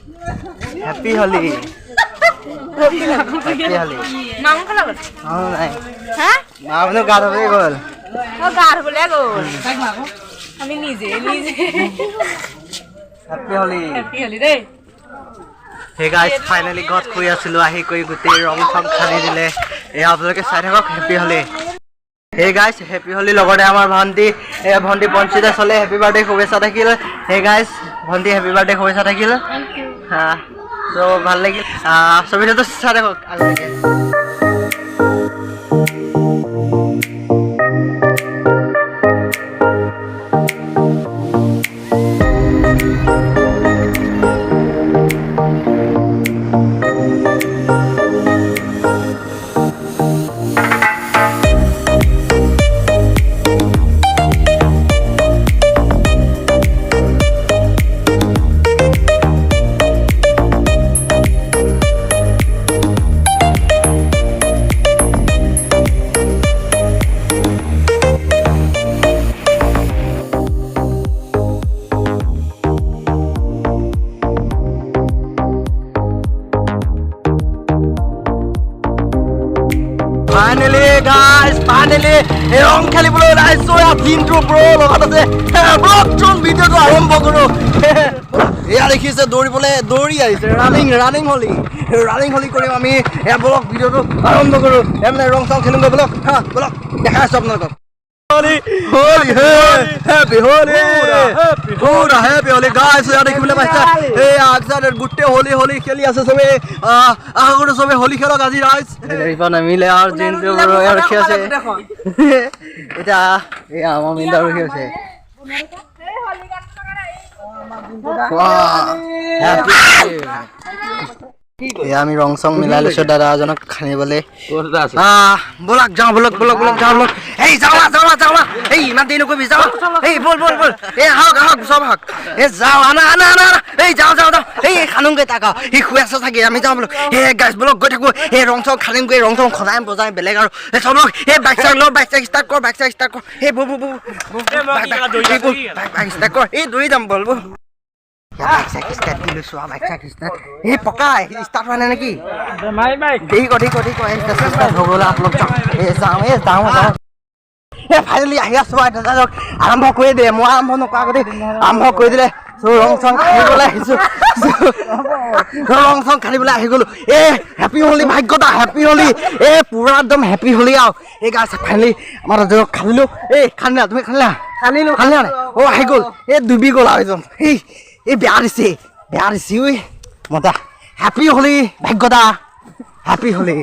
Happy Holi. Happy Holi. Mong có là Này. hả? Mà nó gạt về rồi. Nó gạt boleh rồi. Kami নিজে Happy Holi. Happy Holi দেই Hey guys, finally got koi asilu ahi koi gutei rong thong khali dile. Ei apnaloke sai thakok Happy Holi. Hey guys, Happy Holi logore amar bhanti bhanti Ponchita chole happy birthday khobesha thakil. Hey guys, bhanti happy birthday khobesha thakil. Thank you. Ha. So ভাল লাগিল ছবিটা তো চাই দেখক আলকে Finally guys, finally rong খেলিবলৈ আহিছো দিনটো ব্ৰ লগত আছে ব্লগ চোন ভিডিওটো আৰম্ভ কৰো এয়া দেখিছে দৌৰি আহিছে ৰানিং হলি কৰিম আমি এয়া ব্লগ ভিডিওটো আৰম্ভ কৰো এমনে ৰং চং খেলিম ব্লগ ব্লগ দেখা আছে আপোনালোকক Holi, happy Holi, happy Holi, guys. यार देखिए बोले बच्चा, अक्सर गुट्टे Holi खेली ऐसे सब आगुड़ सब Holi खेलो गाजी guys. ये पाना मिले यार जिन पे बरो यार खेल से. इटा ये आमा मिला बरो खेल से. ये आमी रंग सॉन्ग मिला ले शो दादा जनक खाने बोले बोलक जाओ बोलक जाओ ए जाओ ए मान देनो को भी जाओ ए बोल ए हक सब हक ए जाओ आना ए जाओ ए खानुंगे ताका ए खुयासा थाके आमी जाओ बोलक ए गाइस बोलक गय थाको ए रंग सॉन्ग खानिम गय रंग सॉन्ग खनाम बजाय बेलेग आरो ए सब लोग ए बाइक स्टार्ट कर ए बो बाइक स्टार्ट कर ए दोई जाम बोलबो बाइक स्टार्ट दिलो सो बाइक स्टार्ट ए पक्का स्टार्ट होना है की माइक ठीक हो स्टार्ट हो गला आप लोग ए जाओ ए फाइनली आइया सो आरंभ কৰি দে মই আৰম্ভ নকৰা কৰি আৰম্ভ কৰি দিলে সো ৰং সং খালিবলৈ আহিছো ৰং সং খালিবলৈ আহি গলো এ হ্যাপি হোলি ভাগ্যটা হ্যাপি হোলি এ পুরা একদম হ্যাপি হোলি আও এই গাছ ফাইনলি আমাৰ জক খালিলো এ খালিলা তুমি খালিলা ও আহি গল এ ডুবি গল আইজন এই বেয়া দিছে ঐ মজা হ্যাপি হোলি ভাগ্যটা হ্যাপি হোলি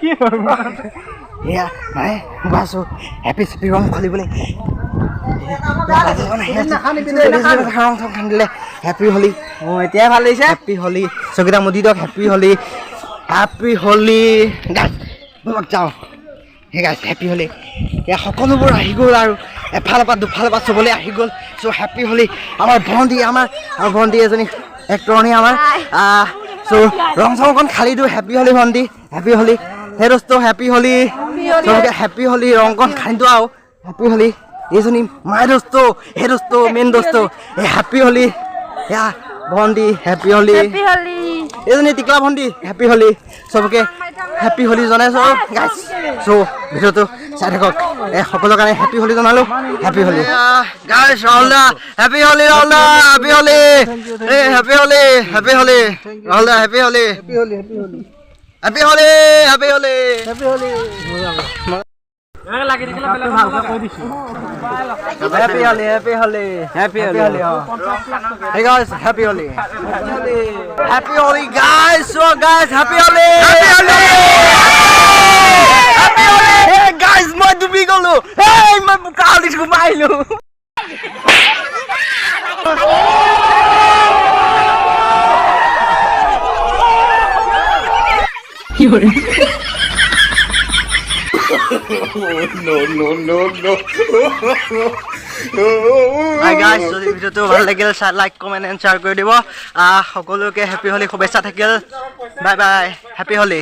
কি এয়া নাই বাসো হ্যাপি রং খেলিবলৈ ৰং খান্দিলে হ্যাপি হোলি এতিয়া ভাল লাগিছে হ্যাপি হোলি চকিটা মুদি দক হ্যাপি হোলি গাইছ বলক যাও হে গাইছ হ্যাপি হোলি এয়া সকলোবোৰ আহি গ'ল আৰু এফালৰ পৰা দুফালৰ পৰা চবলৈ আহি গ'ল চ' হ্যাপি হোলি আমাৰ ভণ্টি এজনী এক্টৰণী আমাৰ চ' ৰং চংখন খালি দিওঁ হ্যাপি হোলি ভণ্টি হ্যাপি হোলি হে দোস্ত হ্যাপি হোলি চবকে হ্যাপি হোলি ৰংখন খালি দিওঁ আৰু হ্যাপি হোলি এইজনী মাই দোস্ত হে দোস্ত মেইন দোস্ত এই হ্যাপি হোলি এয়া ভণ্টি হ্যাপি হোলি এইজনী টিকলা ভণ্টি হ্যাপি হোলি চবকে হ্যাপি হোলি জনাইছো গাইছ চ' ভিডিঅ'টো চাই থাকক সকলোৰ কাৰণে হ্যাপি হোলি জনালো হ্যাপি হোলি গাইছ অলদা হ্যাপি হোলি এ হ্যাপি হোলি অলদা হ্যাপি হোলি লাগি দেখিলে বেলেগ ভালকৈ কৈ দিছো happy Holi Hey guys, happy Holi guys, so guys, happy Holi Hey guys, মই ডুবি গলো hey মই কালিছ ঘুমাইলো কি হল No. Hi guys, যদি ভিডিওটো ভাল লাগিল লাইক কমেন্ট এন্ড শেয়াৰ কৰি দিব সকলোকে হ্যাপি হোলি শুভেচ্ছা থাকিল বাই বাই হ্যাপি হোলি